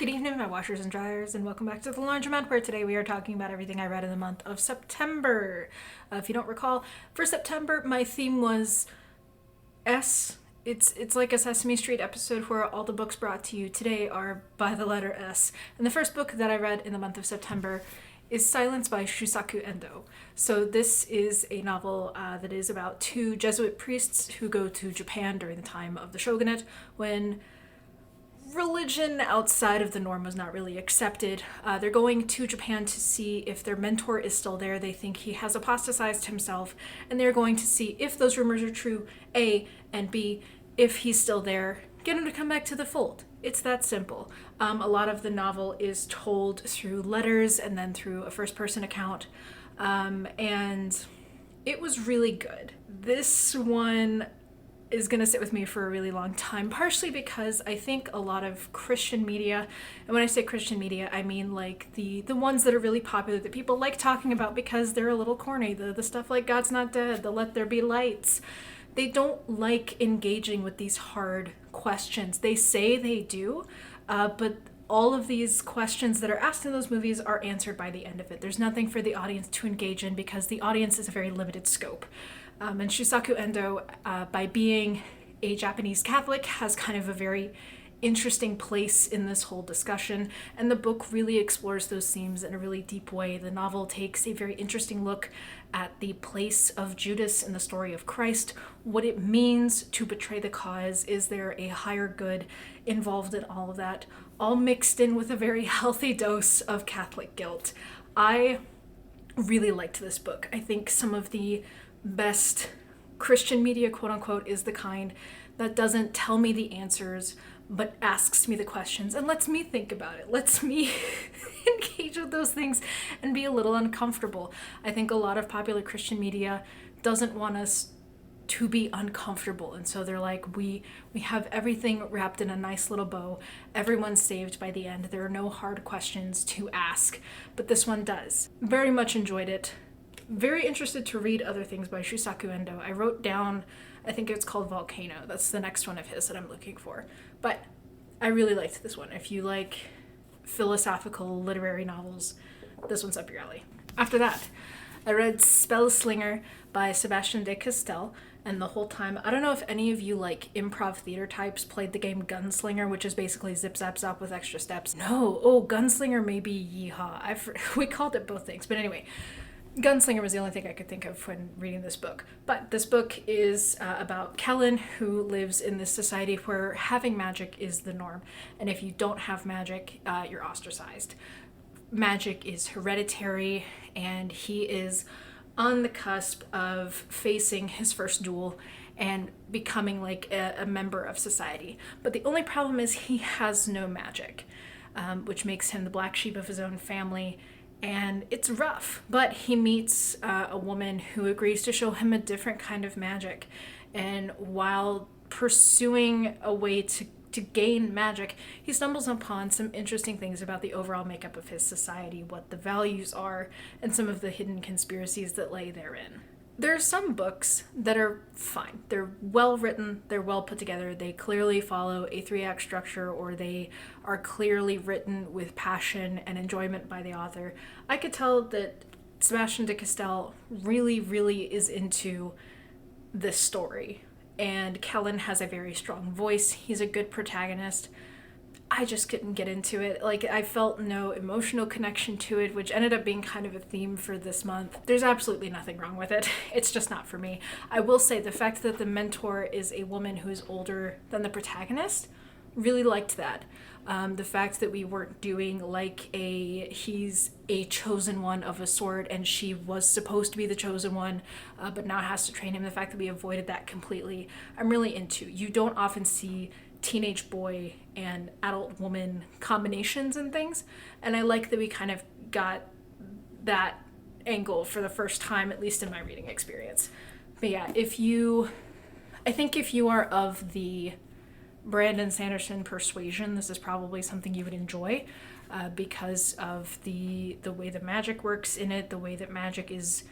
Good evening, my washers and dryers, and welcome back to the Laundromat, where today we are talking about everything I read in the month of September. If you don't recall, for September, my theme was S. It's like a Sesame Street episode where all the books brought to you today are by the letter S. And the first book that I read in the month of September is Silence by Shusaku Endo. So this is a novel that is about two Jesuit priests who go to Japan during the time of the shogunate when religion outside of the norm was not really accepted. They're going to Japan to see if their mentor is still there. They think he has apostatized himself, and they're going to see if those rumors are true, A, and B, if he's still there, get him to come back to the fold. It's that simple. A lot of the novel is told through letters and then through a first-person account, and it was really good. This one is going to sit with me for a really long time, partially because I think a lot of Christian media, and when I say Christian media, I mean like the ones that are really popular that people like talking about because they're a little corny, the stuff like God's Not Dead, the Let There Be Lights. They don't like engaging with these hard questions. They say they do, but all of these questions that are asked in those movies are answered by the end of it. There's nothing for the audience to engage in because the audience is a very limited scope. And Shusaku Endo, by being a Japanese Catholic, has kind of a very interesting place in this whole discussion, and the book really explores those themes in a really deep way. The novel takes a very interesting look at the place of Judas in the story of Christ, what it means to betray the cause, is there a higher good involved in all of that, all mixed in with a very healthy dose of Catholic guilt. I really liked this book. I think some of the best Christian media, quote unquote, is the kind that doesn't tell me the answers, but asks me the questions and lets me think about it, lets me engage with those things and be a little uncomfortable. I think a lot of popular Christian media doesn't want us to be uncomfortable, and so they're like, we have everything wrapped in a nice little bow, everyone's saved by the end, there are no hard questions to ask, but this one does. Very much enjoyed it. Very interested to read other things by Shusaku Endo. I wrote down, I think it's called Volcano. That's the next one of his that I'm looking for. But I really liked this one. If you like philosophical literary novels, this one's up your alley. After that, I read Spellslinger by Sebastian de Castell, and the whole time, I don't know if any of you like improv theater types played the game Gunslinger, which is basically zip zap zap with extra steps. No, Gunslinger may be yeehaw. We called it both things, but anyway. Gunslinger was the only thing I could think of when reading this book. But this book is about Kellen, who lives in this society where having magic is the norm. And if you don't have magic, you're ostracized. Magic is hereditary, and he is on the cusp of facing his first duel and becoming like a member of society. But the only problem is he has no magic, which makes him the black sheep of his own family. And it's rough, but he meets a woman who agrees to show him a different kind of magic. And while pursuing a way to gain magic, he stumbles upon some interesting things about the overall makeup of his society, what the values are, and some of the hidden conspiracies that lay therein. There are some books that are fine. They're well written, they're well put together, they clearly follow a 3-act structure, or they are clearly written with passion and enjoyment by the author. I could tell that Sebastian de Castell really, really is into this story, and Kellen has a very strong voice. He's a good protagonist. I just couldn't get into it. Like, I felt no emotional connection to it, which ended up being kind of a theme for this month. There's absolutely nothing wrong with it. It's just not for me. I will say the fact that the mentor is a woman who is older than the protagonist, really liked that. The fact that we weren't doing like he's a chosen one of a sort and she was supposed to be the chosen one, but now has to train him. The fact that we avoided that completely, I'm really into. You don't often see teenage boy and adult woman combinations and things, and I like that we kind of got that angle for the first time, at least in my reading experience. But yeah, if you are of the Brandon Sanderson persuasion, this is probably something you would enjoy, because of the way the magic works in it, the way that magic is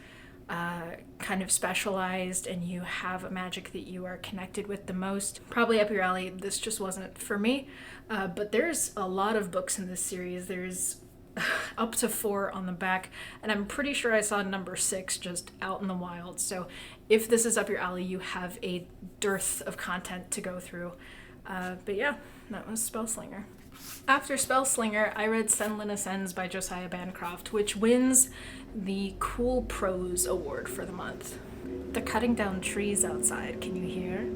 kind of specialized and you have a magic that you are connected with the most, probably up your alley. This just wasn't for me. But there's a lot of books in this series. There's up to 4 on the back, and I'm pretty sure I saw number 6 just out in the wild. So if this is up your alley, you have a dearth of content to go through. But yeah, that was Spellslinger. After Spellslinger, I read Sunland Ascends by Josiah Bancroft, which wins the Cool Prose Award for the month. They're cutting down trees outside. Can you hear?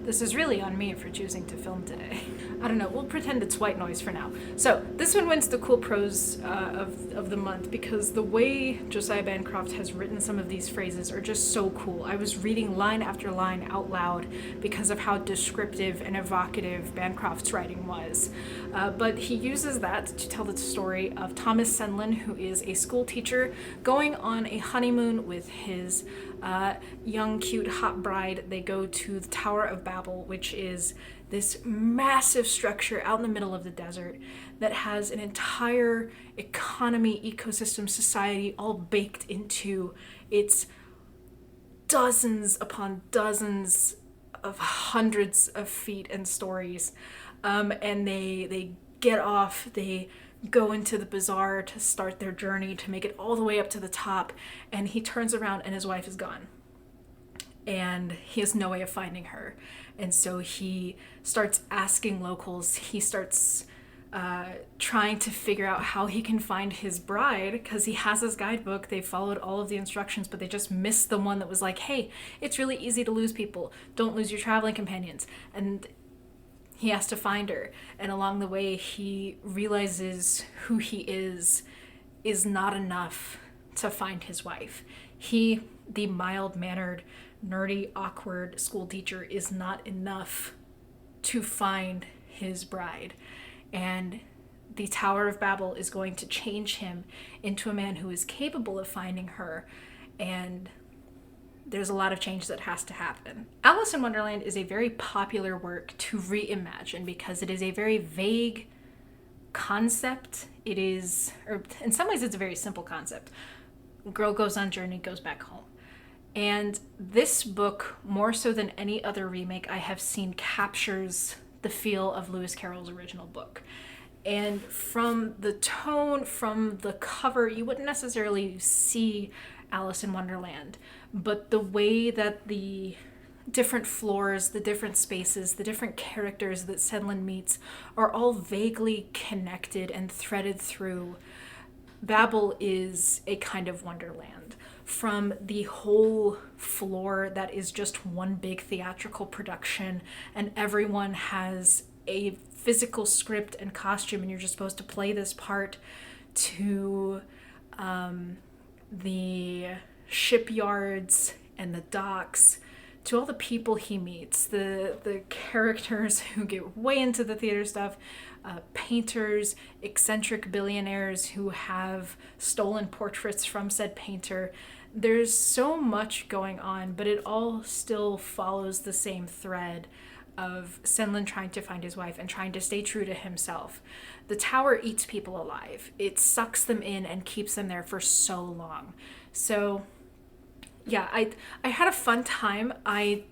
This is really on me for choosing to film today. I don't know, we'll pretend it's white noise for now. So this one wins the Cool Prose of the month because the way Josiah Bancroft has written some of these phrases are just so cool. I was reading line after line out loud because of how descriptive and evocative Bancroft's writing was. But he uses that to tell the story of Thomas Senlin, who is a school teacher going on a honeymoon with his young, cute, hot bride. They go to the Tower of Babel, which is this massive structure out in the middle of the desert that has an entire economy, ecosystem, society all baked into its dozens upon dozens of hundreds of feet and stories. And they get off, they go into the bazaar to start their journey to make it all the way up to the top, and he turns around and his wife is gone. And he has no way of finding her. And so he starts asking locals. He starts trying to figure out how he can find his bride, because he has his guidebook. They followed all of the instructions, but they just missed the one that was like, hey, it's really easy to lose people. Don't lose your traveling companions. And he has to find her. And along the way, he realizes who he is not enough to find his wife. He, the mild-mannered, nerdy, awkward school teacher, is not enough to find his bride. And the Tower of Babel is going to change him into a man who is capable of finding her. And there's a lot of change that has to happen. Alice in Wonderland is a very popular work to reimagine because it is a very vague concept. It is, or in some ways it's a very simple concept. Girl goes on journey, goes back home. And this book, more so than any other remake I have seen, captures the feel of Lewis Carroll's original book. And from the tone, from the cover, you wouldn't necessarily see Alice in Wonderland, but the way that the different floors, the different spaces, the different characters that Senlin meets are all vaguely connected and threaded through. Babel is a kind of wonderland. From the whole floor that is just one big theatrical production, and everyone has a physical script and costume, and you're just supposed to play this part, to the shipyards and the docks, to all the people he meets, the characters who get way into the theater stuff, painters, eccentric billionaires who have stolen portraits from said painter. There's so much going on, but it all still follows the same thread of Senlin trying to find his wife and trying to stay true to himself. The tower eats people alive. It sucks them in and keeps them there for so long. So yeah, I had a fun time. I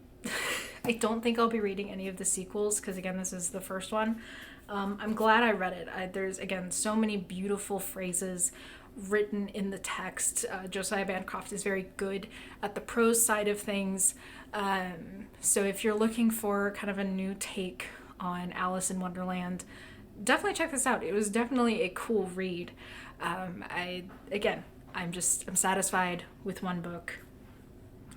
don't think I'll be reading any of the sequels because, again, this is the first one. I'm glad I read it. There's, again, so many beautiful phrases written in the text. Josiah Bancroft is very good at the prose side of things. So if you're looking for kind of a new take on Alice in Wonderland, definitely check this out. It was definitely a cool read. I'm satisfied with one book,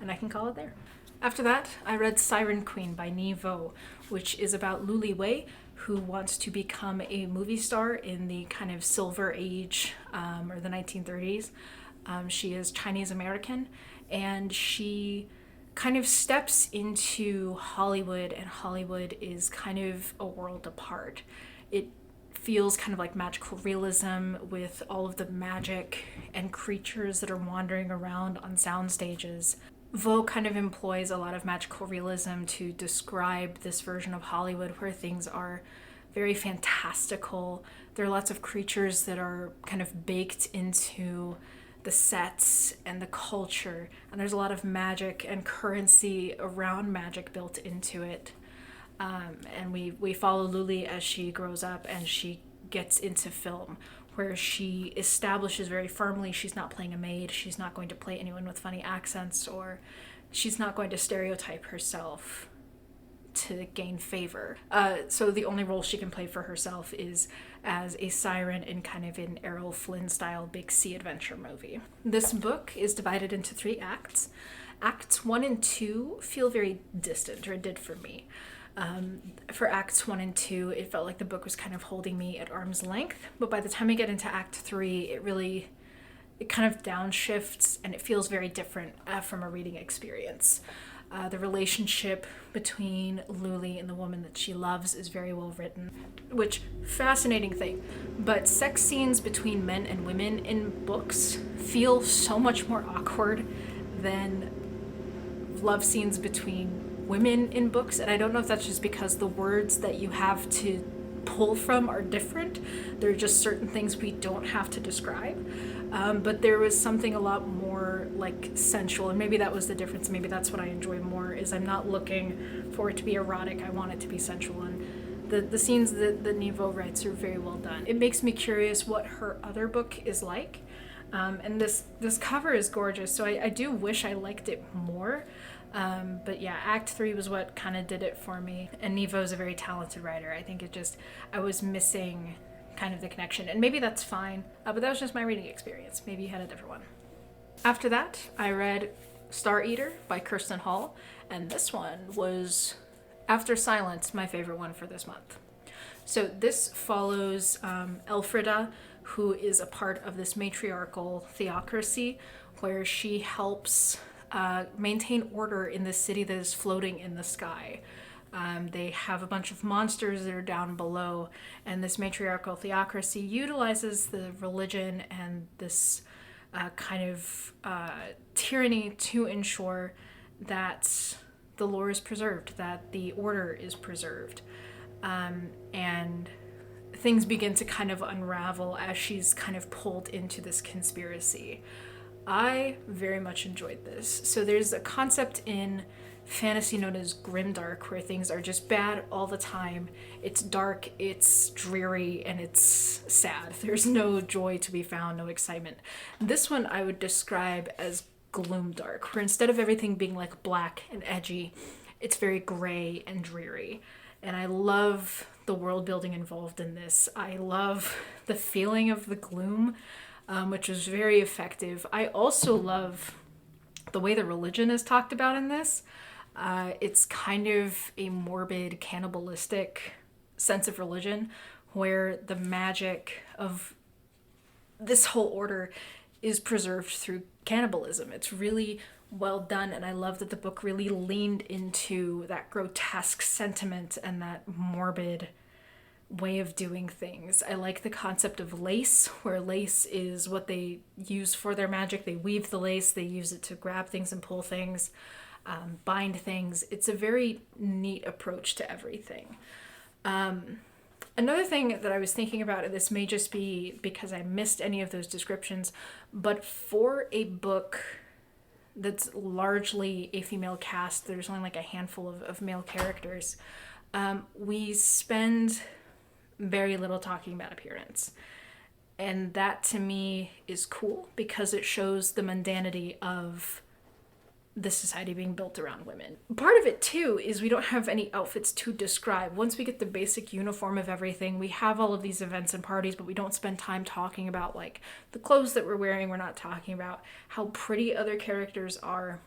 and I can call it there. After that, I read Siren Queen by Nghi, which is about Lu Li Wei, who wants to become a movie star in the kind of Silver Age, or the 1930s. She is Chinese American, and she kind of steps into Hollywood, and Hollywood is kind of a world apart. It feels kind of like magical realism with all of the magic and creatures that are wandering around on sound stages. Vaux kind of employs a lot of magical realism to describe this version of Hollywood where things are very fantastical. There are lots of creatures that are kind of baked into the sets and the culture, and there's a lot of magic and currency around magic built into it. And we follow Luli as she grows up and she gets into film, where she establishes very firmly she's not playing a maid, she's not going to play anyone with funny accents, or she's not going to stereotype herself to gain favor. So the only role she can play for herself is as a siren in kind of an Errol Flynn style big sea adventure movie. This book is divided into 3 acts. Acts 1 and 2 feel very distant, or it did for me. For Acts 1 and 2, it felt like the book was kind of holding me at arm's length, but by the time I get into Act 3, it kind of downshifts, and it feels very different from a reading experience. The relationship between Luli and the woman that she loves is very well written, which, fascinating thing, but sex scenes between men and women in books feel so much more awkward than love scenes between women in books, and I don't know if that's just because the words that you have to pull from are different. There are just certain things we don't have to describe. But there was something a lot more like sensual, and maybe that was the difference. Maybe that's what I enjoy more, is I'm not looking for it to be erotic. I want it to be sensual, and the scenes that Nghi writes are very well done. It makes me curious what her other book is like. And this cover is gorgeous, so I do wish I liked it more. But yeah, Act 3 was what kind of did it for me. And Nghi is a very talented writer. I think I was missing kind of the connection. And maybe that's fine, but that was just my reading experience. Maybe you had a different one. After that, I read Star Eater by Kerstin Hall. And this one was, after Silence, my favorite one for this month. So this follows Elfrida, who is a part of this matriarchal theocracy where she helps maintain order in this city that is floating in the sky. They have a bunch of monsters that are down below, and this matriarchal theocracy utilizes the religion and this kind of tyranny to ensure that the lore is preserved, that the order is preserved. And things begin to kind of unravel as she's kind of pulled into this conspiracy. I very much enjoyed this. So there's a concept in fantasy known as grimdark, where things are just bad all the time. It's dark, it's dreary, and it's sad. There's no joy to be found, no excitement. This one I would describe as gloomdark, where instead of everything being like black and edgy, it's very gray and dreary. And I love the world building involved in this. I love the feeling of the gloom, which was very effective. I also love the way the religion is talked about in this. It's kind of a morbid, cannibalistic sense of religion, where the magic of this whole order is preserved through cannibalism. It's really well done, and I love that the book really leaned into that grotesque sentiment and that morbid way of doing things. I like the concept of lace, where lace is what they use for their magic. They weave the lace, they use it to grab things and pull things, bind things. It's a very neat approach to everything. Another thing that I was thinking about, and this may just be because I missed any of those descriptions, but for a book that's largely a female cast, there's only like a handful of male characters, we spend very little talking about appearance. And that to me is cool because it shows the mundanity of the society being built around women. Part of it too is we don't have any outfits to describe. Once we get the basic uniform of everything, we have all of these events and parties, but we don't spend time talking about like the clothes that we're wearing. We're not talking about how pretty other characters are.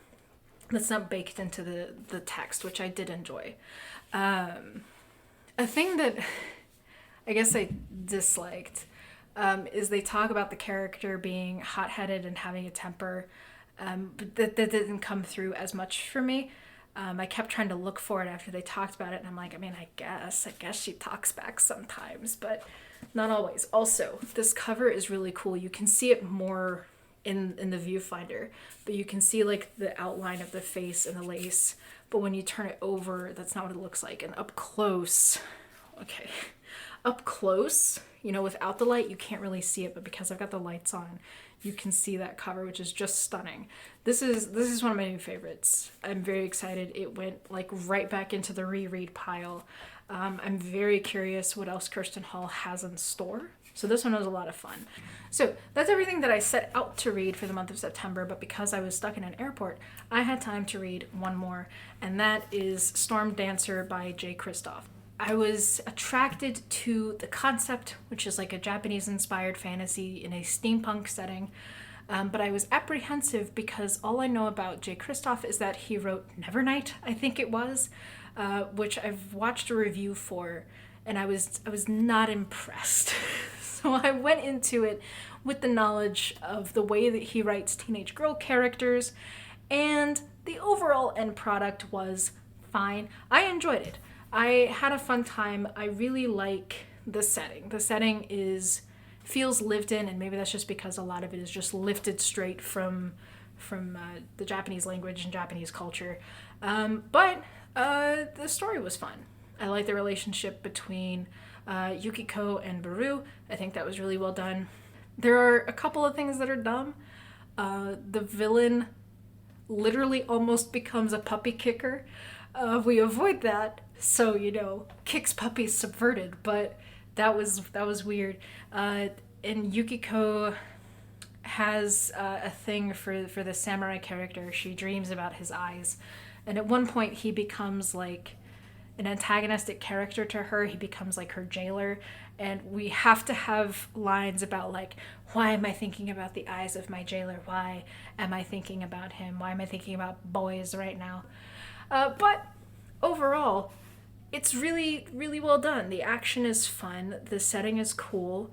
That's not baked into the text, which I did enjoy. A thing that I guess I disliked is they talk about the character being hot-headed and having a temper. But that didn't come through as much for me. I kept trying to look for it after they talked about it, and I'm like, I guess she talks back sometimes, but not always. Also, this cover is really cool. You can see it more in the viewfinder, but you can see like the outline of the face and the lace, but when you turn it over, that's not what it looks like. And up close, okay, up close, you know, without the light, you can't really see it, but because I've got the lights on, you can see that cover, which is just stunning. This is one of my new favorites. I'm very excited. It went like right back into the reread pile. I'm very curious what else Kerstin Hall has in store. So this one was a lot of fun. So that's everything that I set out to read for the month of September, but because I was stuck in an airport, I had time to read one more, and that is Stormdancer by Jay Kristoff. I was attracted to the concept, which is like a Japanese-inspired fantasy in a steampunk setting, but I was apprehensive because all I know about Jay Kristoff is that he wrote Nevernight, I think it was, which I've watched a review for, and I was not impressed. So I went into it with the knowledge of the way that he writes teenage girl characters, and the overall end product was fine. I enjoyed it. I had a fun time. I really like the setting. The setting feels lived in, and maybe that's just because a lot of it is just lifted straight from the Japanese language and Japanese culture. But the story was fun. I like the relationship between Yukiko and Baru. I think that was really well done. There are a couple of things that are dumb. The villain literally almost becomes a puppy kicker. We avoid that, so, you know, kicks puppies subverted, but that was weird. And Yukiko has a thing for the samurai character. She dreams about his eyes, and at one point he becomes like an antagonistic character to her. He becomes like her jailer, and we have to have lines about like, why am I thinking about the eyes of my jailer? Why am I thinking about him? Why am I thinking about boys right now? But overall, it's really, really well done. The action is fun. The setting is cool.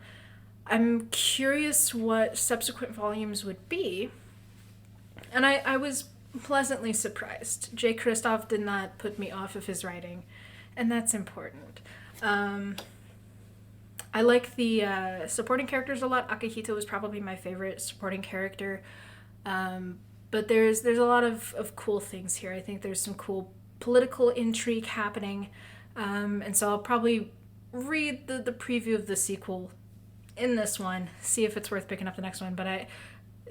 I'm curious what subsequent volumes would be, and I was pleasantly surprised. Jay Kristoff did not put me off of his writing, and that's important. I like the supporting characters a lot. Akihito is probably my favorite supporting character, but there's a lot of cool things here. I think there's some cool political intrigue happening, and so I'll probably read the preview of the sequel in this one, see if it's worth picking up the next one. But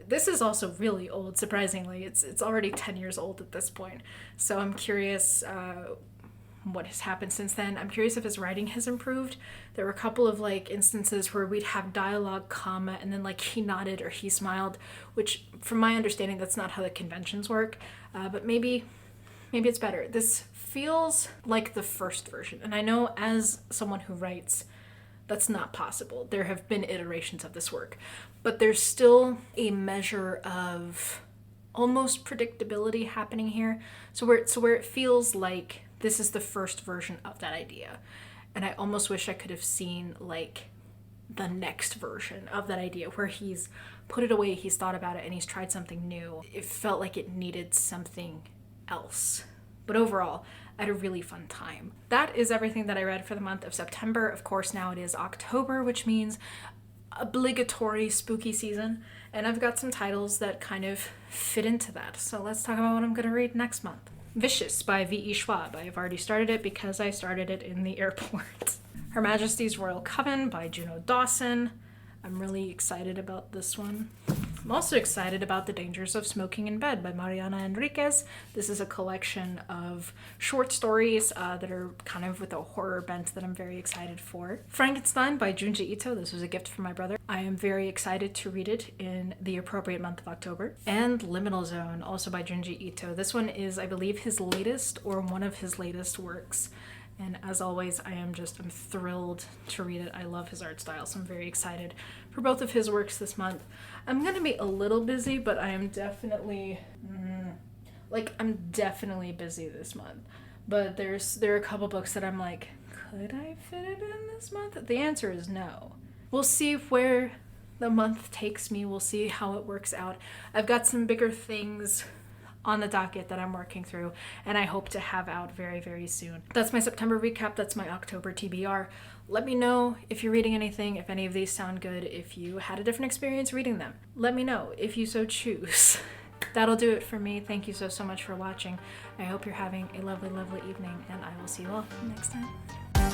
this is also really old, surprisingly. It's already 10 years old at this point. So I'm curious what has happened since then. I'm curious if his writing has improved. There were a couple of like instances where we'd have dialogue, comma, and then like he nodded or he smiled, which from my understanding, that's not how the conventions work. But maybe it's better. This feels like the first version. And I know as someone who writes, that's not possible. There have been iterations of this work, but there's still a measure of almost predictability happening here. So where it feels like this is the first version of that idea. And I almost wish I could have seen like the next version of that idea where he's put it away, he's thought about it, and he's tried something new. It felt like it needed something else. But overall, I had a really fun time. That is everything that I read for the month of September. Of course, now it is October, which means obligatory spooky season. And I've got some titles that kind of fit into that. So let's talk about what I'm going to read next month. Vicious by V.E. Schwab. I have already started it because I started it in the airport. Her Majesty's Royal Coven by Juno Dawson. I'm really excited about this one. I'm also excited about The Dangers of Smoking in Bed by Mariana Enriquez. This is a collection of short stories that are kind of with a horror bent that I'm very excited for. Frankenstein by Junji Ito. This was a gift from my brother. I am very excited to read it in the appropriate month of October. And Liminal Zone, also by Junji Ito. This one is, I believe, his latest or one of his latest works. And as always, I'm thrilled to read it. I love his art style, so I'm very excited for both of his works this month. I'm going to be a little busy, but I am definitely, I'm definitely busy this month. But there are a couple books that I'm like, could I fit it in this month? The answer is no. We'll see where the month takes me. We'll see how it works out. I've got some bigger things on the docket that I'm working through, and I hope to have out very, very soon. That's my September recap. That's my October TBR. Let me know if you're reading anything, if any of these sound good, if you had a different experience reading them. Let me know if you so choose. That'll do it for me. Thank you so much for watching. I hope you're having a lovely, lovely evening, and I will see you all next time.